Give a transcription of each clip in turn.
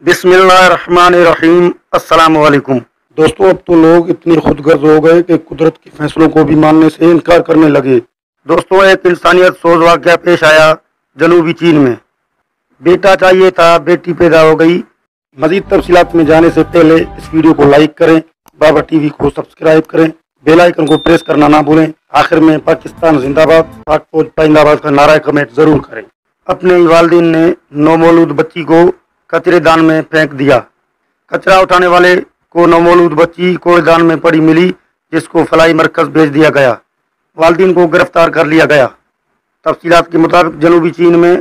बिस्मिल्लाहिर्रहमानिर्रहीम। अस्सलाम वालेकुम दोस्तों, अब तो लोग इतने खुदगर्ज हो गए कि कुदरत के फैसलों को भी मानने से इनकार करने लगे। दोस्तों, एक इंसानियत सोज वाक़या पेश आया जनूबी चीन में। बेटा चाहिए था, बेटी पैदा हो गई। मजीद तफसीलात में जाने से पहले इस वीडियो को लाइक करें, बाबर टीवी को सब्सक्राइब करें, बेल आइकन को प्रेस करना ना भूलें। आखिर में पाकिस्तान जिंदाबाद, पाक फौज पाइंदाबाद का नारा कमेंट जरूर करें। अपने ही वालिदैन ने नौमौलूद बच्ची को कचरेदान में फेंक दिया। कचरा उठाने वाले को नौमौलूद बच्ची कूड़ेदान में पड़ी मिली, जिसको फलाई मरकज भेज दिया गया। वालिदैन को गिरफ्तार कर लिया गया। तफसीलात के मुताबिक जनूबी चीन में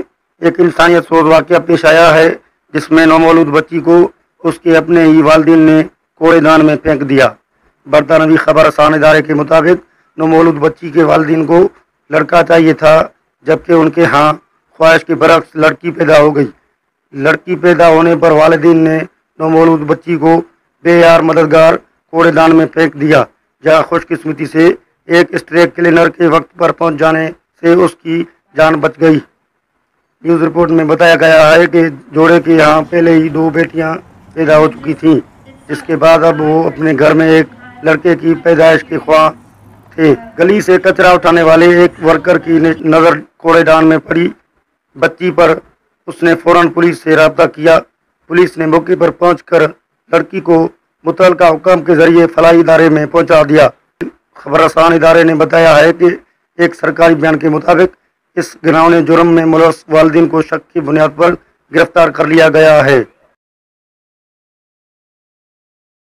एक इंसानियत सोज वाक़या पेश आया है, जिसमें नौमौलूद बच्ची को उसके अपने ही वालिदैन ने कूड़ेदान में फेंक दिया। बरतानवी खबर रसान इदारे के मुताबिक नौमौलूद बच्ची के वालिदैन को लड़का चाहिए था, जबकि उनके यहाँ ख्वाहिश के बरक्स लड़की पैदा हो गई। लड़की पैदा होने पर वालिदैन ने नौमौलूद बच्ची को बेयार मददगार कूड़ेदान में फेंक दिया, जहाँ खुशकिस्मती से एक स्ट्रे क्लीनर के वक्त पर पहुंच जाने से उसकी जान बच गई। न्यूज़ रिपोर्ट में बताया गया है कि जोड़े के यहाँ पहले ही 2 बेटियां पैदा हो चुकी थीं, जिसके बाद अब वो अपने घर में एक लड़के की पैदाइश के ख्वाह थे। गली से कचरा उठाने वाले एक वर्कर की नज़र कूड़ेदान में पड़ी बच्ची पर उसने फौरन पुलिस से राब्ता किया। पुलिस ने मौके पर पहुंचकर लड़की को मुतल्लिका हुक्म के जरिए फलाई इदारे में पहुंचा दिया। खबर रसान इदारे ने बताया है कि एक सरकारी बयान के मुताबिक इस घिनौने जुर्म में मुलव्वस वालिदैन को शक की बुनियाद पर गिरफ्तार कर लिया गया है।